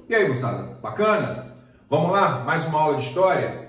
E aí, moçada, bacana? Vamos lá, mais uma aula de história?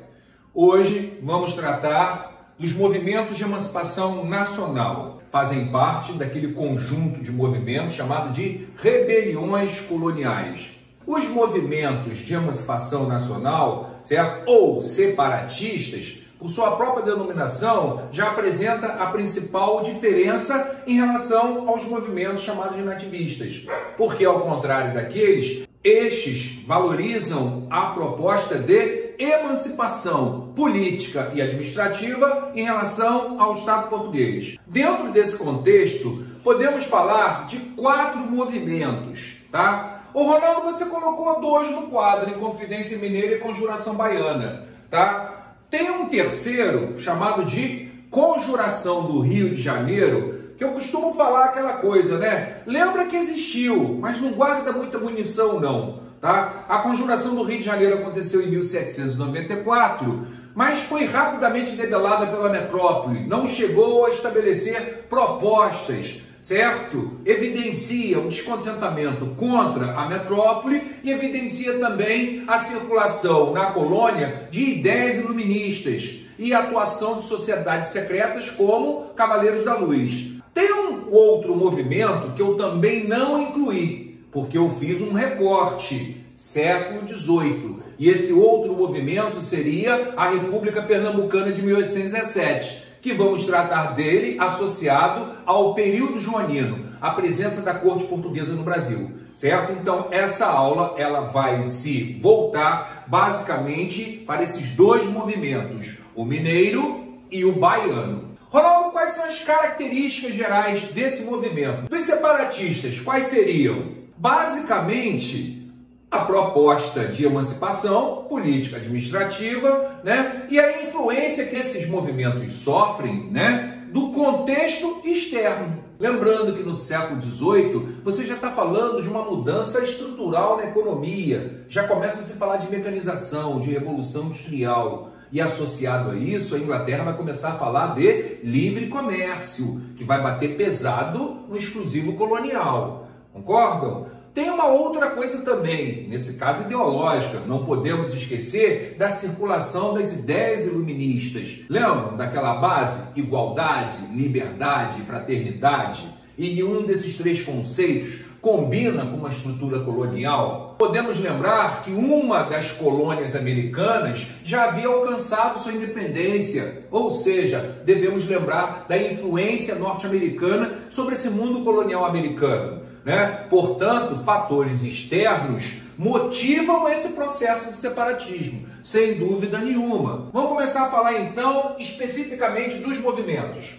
Hoje vamos tratar dos movimentos de emancipação nacional. Fazem parte daquele conjunto de movimentos chamado de rebeliões coloniais. Os movimentos de emancipação nacional, certo? Ou separatistas, por sua própria denominação, já apresenta a principal diferença em relação aos movimentos chamados de nativistas. Porque, ao contrário daqueles, estes valorizam a proposta de emancipação política e administrativa em relação ao Estado português. Dentro desse contexto, podemos falar de 4 movimentos, tá? Ô Ronaldo, você colocou 2 no quadro, Inconfidência Mineira e Conjuração Baiana, tá? Tem um terceiro, chamado de Conjuração do Rio de Janeiro, que eu costumo falar aquela coisa, né? Lembra que existiu, mas não guarda muita munição, não, tá? A Conjuração do Rio de Janeiro aconteceu em 1794, mas foi rapidamente debelada pela metrópole, não chegou a estabelecer propostas, certo? Evidencia um descontentamento contra a metrópole e evidencia também a circulação na colônia de ideias iluministas e a atuação de sociedades secretas como Cavaleiros da Luz. Tem um outro movimento que eu também não incluí, porque eu fiz um recorte, século XVIII, e esse outro movimento seria a República Pernambucana de 1817, que vamos tratar dele associado ao período joanino, a presença da corte portuguesa no Brasil, certo? Então, essa aula ela vai se voltar basicamente para esses 2 movimentos, o mineiro e o baiano. Ronaldo, quais são as características gerais desse movimento? Dos separatistas, quais seriam? Basicamente, a proposta de emancipação política administrativa, né? E a influência que esses movimentos sofrem, né? Do contexto externo. Lembrando que no século XVIII você já está falando de uma mudança estrutural na economia, já começa a se falar de mecanização, de revolução industrial. E associado a isso, a Inglaterra vai começar a falar de livre comércio, que vai bater pesado no exclusivo colonial. Concordam? Tem uma outra coisa também, nesse caso ideológica, não podemos esquecer da circulação das ideias iluministas. Lembram daquela base? Igualdade, liberdade, fraternidade? E nenhum desses 3 conceitos combina com uma estrutura colonial. Podemos lembrar que uma das colônias americanas já havia alcançado sua independência, ou seja, devemos lembrar da influência norte-americana sobre esse mundo colonial americano, né? Portanto, fatores externos motivam esse processo de separatismo, sem dúvida nenhuma. Vamos começar a falar então especificamente dos movimentos.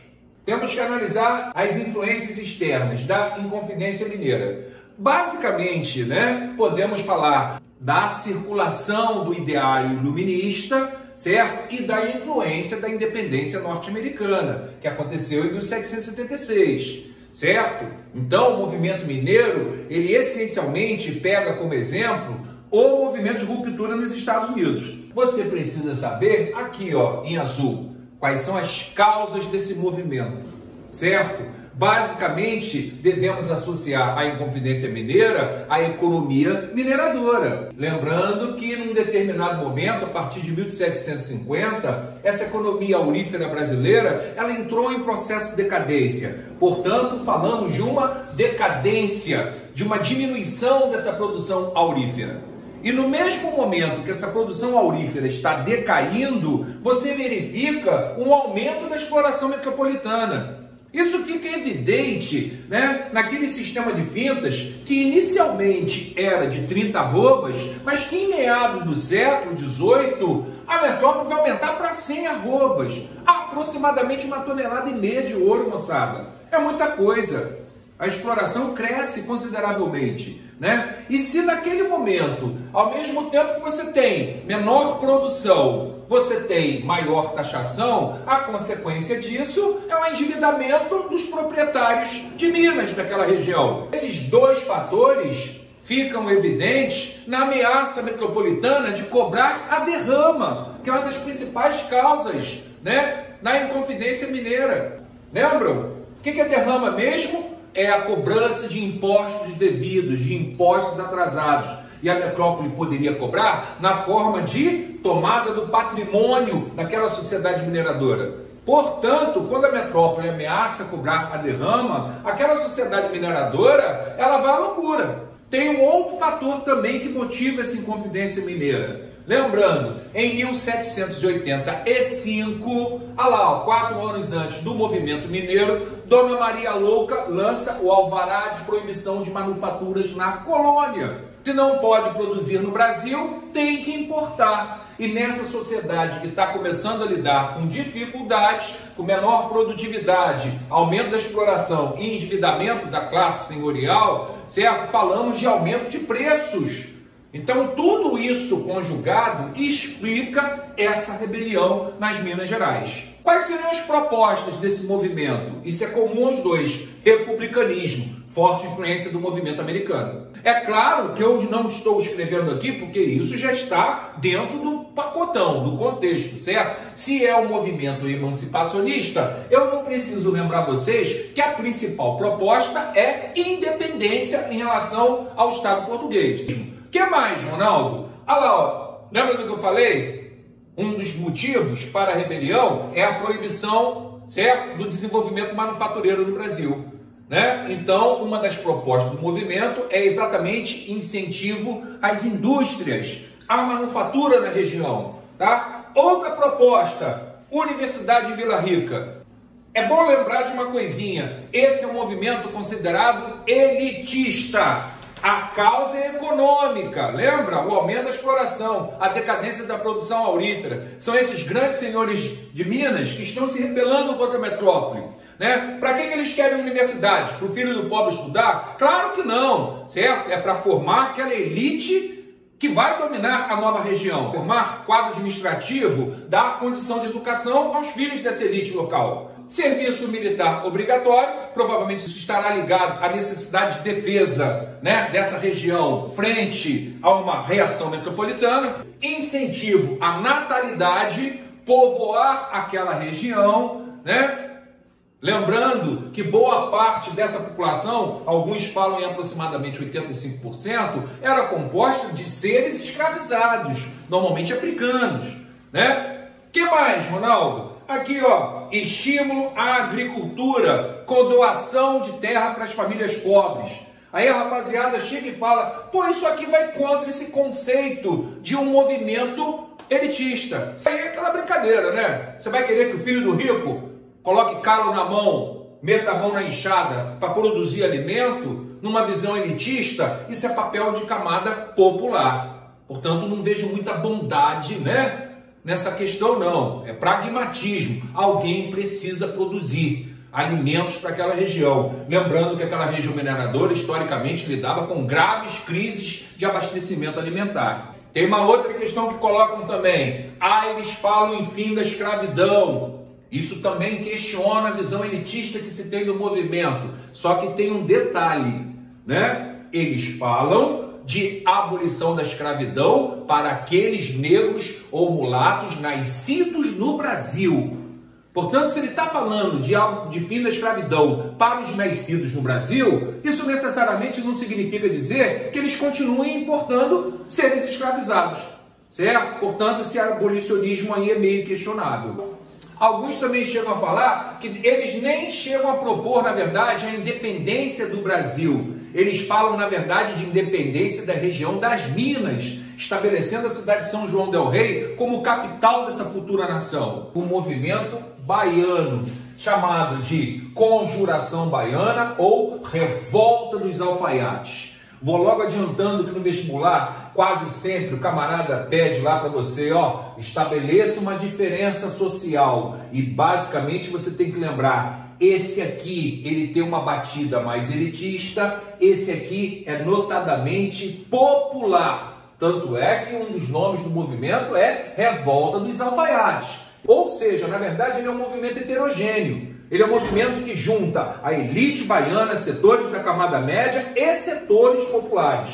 Temos que analisar as influências externas da Inconfidência Mineira. Basicamente, né, podemos falar da circulação do ideário iluminista, certo? E da influência da independência norte-americana, que aconteceu em 1776, certo? Então, o movimento mineiro, ele essencialmente pega como exemplo o movimento de ruptura nos Estados Unidos. Você precisa saber, aqui ó, em azul, quais são as causas desse movimento, certo? Basicamente, devemos associar a Inconfidência Mineira à economia mineradora. Lembrando que, num determinado momento, a partir de 1750, essa economia aurífera brasileira, ela entrou em processo de decadência. Portanto, falamos de uma decadência, de uma diminuição dessa produção aurífera. E no mesmo momento que essa produção aurífera está decaindo, você verifica um aumento da exploração metropolitana. Isso fica evidente, né, naquele sistema de fintas que inicialmente era de 30 arrobas, mas que em meados do século XVIII a metrópole vai aumentar para 100 arrobas, aproximadamente 1,5 toneladas de ouro, moçada. É muita coisa. A exploração cresce consideravelmente, né? E se naquele momento, ao mesmo tempo que você tem menor produção, você tem maior taxação, a consequência disso é o endividamento dos proprietários de minas daquela região. Esses 2 fatores ficam evidentes na ameaça metropolitana de cobrar a derrama, que é uma das principais causas, né, na Inconfidência Mineira. Lembram? O que é derrama mesmo? é a cobrança de impostos devidos, de impostos atrasados. E a metrópole poderia cobrar na forma de tomada do patrimônio daquela sociedade mineradora. Portanto, quando a metrópole ameaça cobrar a derrama, aquela sociedade mineradora, ela vai à loucura. Tem um outro fator também que motiva essa Inconfidência Mineira. Lembrando, em 1785, 4 anos antes do movimento mineiro, Dona Maria Louca lança o alvará de proibição de manufaturas na colônia. Se não pode produzir no Brasil, tem que importar. E nessa sociedade que está começando a lidar com dificuldades, com menor produtividade, aumento da exploração e endividamento da classe senhorial, certo? Falamos de aumento de preços. Então, tudo isso conjugado explica essa rebelião nas Minas Gerais. Quais seriam as propostas desse movimento? Isso é comum aos dois: republicanismo, forte influência do movimento americano. É claro que eu não estou escrevendo aqui porque isso já está dentro do pacotão, do contexto, certo? Se é um movimento emancipacionista, eu não preciso lembrar vocês que a principal proposta é independência em relação ao Estado português. O que mais, Ronaldo? Olha lá, ó. Lembra do que eu falei? Um dos motivos para a rebelião é a proibição, certo, do desenvolvimento manufatureiro no Brasil. Né? Então, uma das propostas do movimento é exatamente incentivo às indústrias, à manufatura na região. Tá? Outra proposta, Universidade de Vila Rica. É bom lembrar de uma coisinha: esse é um movimento considerado elitista. A causa é econômica, lembra? O aumento da exploração, a decadência da produção aurífera. São esses grandes senhores de Minas que estão se rebelando contra a metrópole. Né? Para que eles querem universidades? Para o filho do pobre estudar? Claro que não, certo? É para formar aquela elite que vai dominar a nova região. Formar quadro administrativo, dar condição de educação aos filhos dessa elite local. Serviço militar obrigatório, provavelmente isso estará ligado à necessidade de defesa, né, dessa região frente a uma reação metropolitana. Incentivo à natalidade, povoar aquela região, né? Lembrando que boa parte dessa população, alguns falam em aproximadamente 85%, era composta de seres escravizados, normalmente africanos, né? Que mais, Ronaldo? Aqui, ó, estímulo à agricultura com doação de terra para as famílias pobres. Aí a rapaziada chega e fala: pô, isso aqui vai contra esse conceito de um movimento elitista. Isso aí é aquela brincadeira, né? Você vai querer que o filho do rico coloque calo na mão, meta a mão na enxada para produzir alimento? Numa visão elitista, isso é papel de camada popular. Portanto, não vejo muita bondade, né, nessa questão, não. É pragmatismo. Alguém precisa produzir alimentos para aquela região. Lembrando que aquela região mineradora, historicamente, lidava com graves crises de abastecimento alimentar. Tem uma outra questão que colocam também. Eles falam em fim da escravidão. Isso também questiona a visão elitista que se tem do movimento. Só que tem um detalhe, né? Eles falam de abolição da escravidão para aqueles negros ou mulatos nascidos no Brasil. Portanto, se ele está falando de fim da escravidão para os nascidos no Brasil, isso necessariamente não significa dizer que eles continuem importando seres escravizados, certo? Portanto, esse abolicionismo aí é meio questionável. Alguns também chegam a falar que eles nem chegam a propor, na verdade, a independência do Brasil. Eles falam, na verdade, de independência da região das Minas, estabelecendo a cidade de São João del Rei como capital dessa futura nação. O movimento baiano, chamado de Conjuração Baiana ou Revolta dos Alfaiates. Vou logo adiantando que no vestibular, quase sempre o camarada pede lá para você, ó, estabeleça uma diferença social. E basicamente você tem que lembrar, esse aqui, ele tem uma batida mais elitista, esse aqui é notadamente popular. Tanto é que um dos nomes do movimento é Revolta dos Alfaiates. Ou seja, na verdade, ele é um movimento heterogêneo. Ele é um movimento que junta a elite baiana, setores da camada média e setores populares.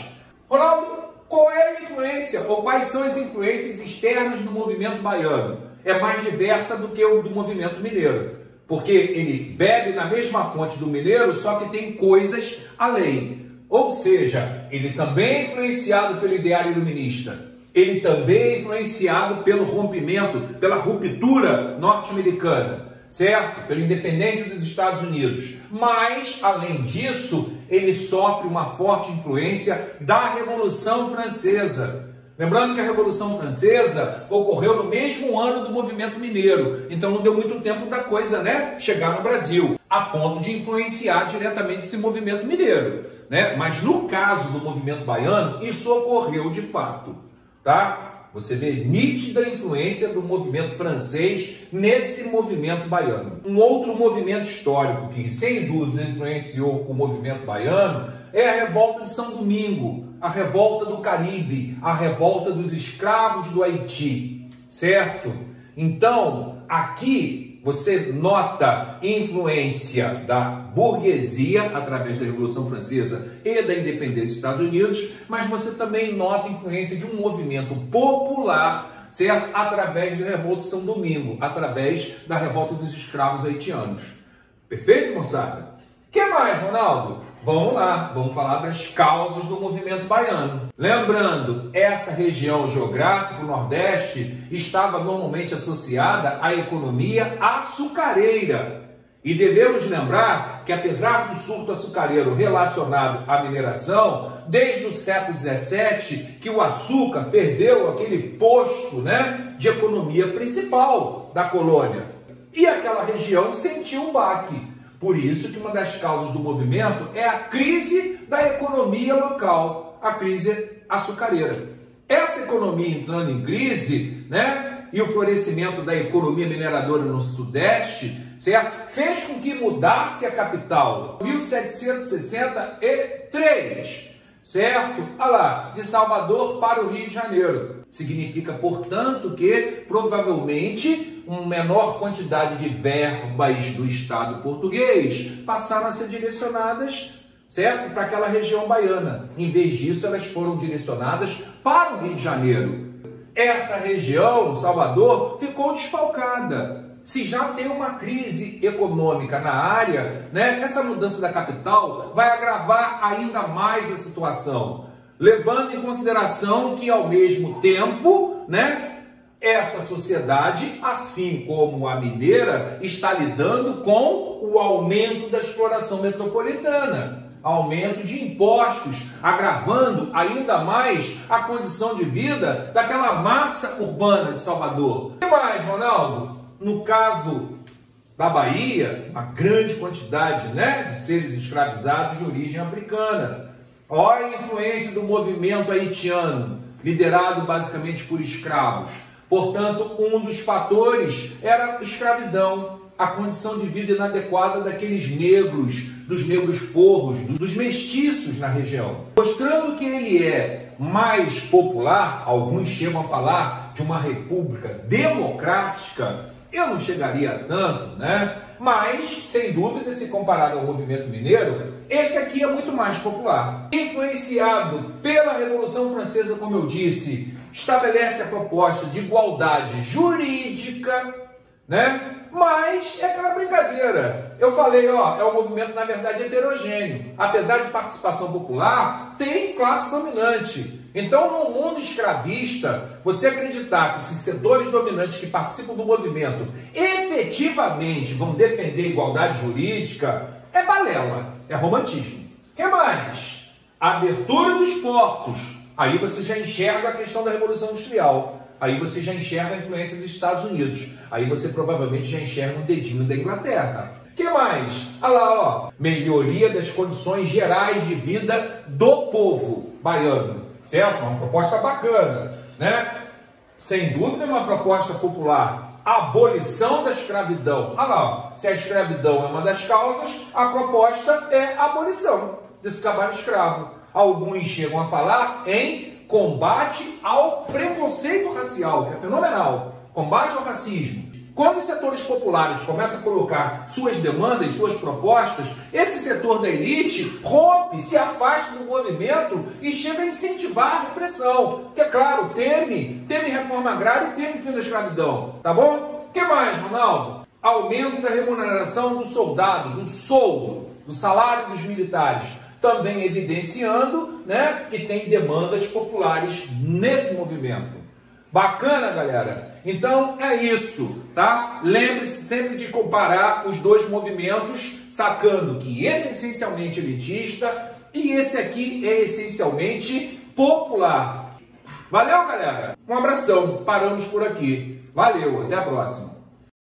Ronaldo, qual é a influência, ou quais são as influências externas do movimento baiano? É mais diversa do que o do movimento mineiro. porque ele bebe na mesma fonte do mineiro, só que tem coisas além. Ou seja, ele também é influenciado pelo ideário iluminista, ele também é influenciado pelo rompimento, pela ruptura norte-americana, certo? Pela independência dos Estados Unidos. Mas, além disso, ele sofre uma forte influência da Revolução Francesa. Lembrando que a Revolução Francesa ocorreu no mesmo ano do movimento mineiro, então não deu muito tempo da coisa, né, chegar no Brasil, a ponto de influenciar diretamente esse movimento mineiro, né? Mas no caso do movimento baiano, isso ocorreu de fato, tá? Você vê nítida influência do movimento francês nesse movimento baiano. Um outro movimento histórico que, sem dúvida, influenciou o movimento baiano é a Revolta de São Domingo, a Revolta do Caribe, a Revolta dos Escravos do Haiti, certo? Então, aqui você nota influência da burguesia através da Revolução Francesa e da independência dos Estados Unidos, mas você também nota influência de um movimento popular, certo? Através da Revolta de São Domingo, através da Revolta dos Escravos Haitianos. Perfeito, moçada? O que mais, Ronaldo? Vamos lá, vamos falar das causas do movimento baiano. Lembrando, essa região geográfica, o Nordeste, estava normalmente associada à economia açucareira. E devemos lembrar que, apesar do surto açucareiro relacionado à mineração, desde o século XVII, que o açúcar perdeu aquele posto, né, de economia principal da colônia. E aquela região sentiu um baque. Por isso que uma das causas do movimento é a crise da economia local, a crise açucareira. Essa economia entrando em crise, né, e o florescimento da economia mineradora no Sudeste, certo, fez com que mudasse a capital, 1763, certo? Olha lá, de Salvador para o Rio de Janeiro. Significa, portanto, que provavelmente uma menor quantidade de verbas do Estado português passaram a ser direcionadas, certo, para aquela região baiana. Em vez disso, elas foram direcionadas para o Rio de Janeiro. Essa região, Salvador, ficou desfalcada. Se já tem uma crise econômica na área, né, essa mudança da capital vai agravar ainda mais a situação, levando em consideração que, ao mesmo tempo, né, essa sociedade, assim como a mineira, está lidando com o aumento da exploração metropolitana, aumento de impostos, agravando ainda mais a condição de vida daquela massa urbana de Salvador. O que mais, Ronaldo? No caso da Bahia, uma grande quantidade, né, de seres escravizados de origem africana. Olha a influência do movimento haitiano, liderado basicamente por escravos. Portanto, um dos fatores era a escravidão, a condição de vida inadequada daqueles negros, dos negros forros, dos mestiços na região. Mostrando que ele é mais popular, alguns chegam a falar de uma república democrática, eu não chegaria a tanto, né? Mas, sem dúvida, se comparado ao movimento mineiro, esse aqui é muito mais popular. Influenciado pela Revolução Francesa, como eu disse, estabelece a proposta de igualdade jurídica, né? Mas é aquela brincadeira. Eu falei, ó, é um movimento, na verdade, heterogêneo. Apesar de participação popular, tem classe dominante. Então, no mundo escravista, você acreditar que esses setores dominantes que participam do movimento efetivamente vão defender a igualdade jurídica é balela, é romantismo. O que mais? A abertura dos portos. Aí você já enxerga a questão da Revolução Industrial. Aí você já enxerga a influência dos Estados Unidos. Aí você provavelmente já enxerga um dedinho da Inglaterra. O que mais? Olha lá, ó. Melhoria das condições gerais de vida do povo baiano. Certo? Uma proposta bacana, né? Sem dúvida é uma proposta popular. Abolição da escravidão. Olha lá, ó. Se a escravidão é uma das causas, a proposta é a abolição desse trabalho escravo. Alguns chegam a falar em combate ao preconceito racial, que é fenomenal. Combate ao racismo. Quando os setores populares começam a colocar suas demandas, suas propostas, esse setor da elite rompe, se afasta do movimento e chega a incentivar a repressão. Porque, é claro, teme reforma agrária e teme fim da escravidão. Tá bom? O que mais, Ronaldo? aumento da remuneração dos soldados, do soldo, do salário dos militares, também evidenciando, né, que tem demandas populares nesse movimento. Bacana, galera? Então é isso, tá? Lembre-se sempre de comparar os dois movimentos, sacando que esse é essencialmente elitista e esse aqui é essencialmente popular. Valeu, galera? Um abração. Paramos por aqui. Valeu, até a próxima.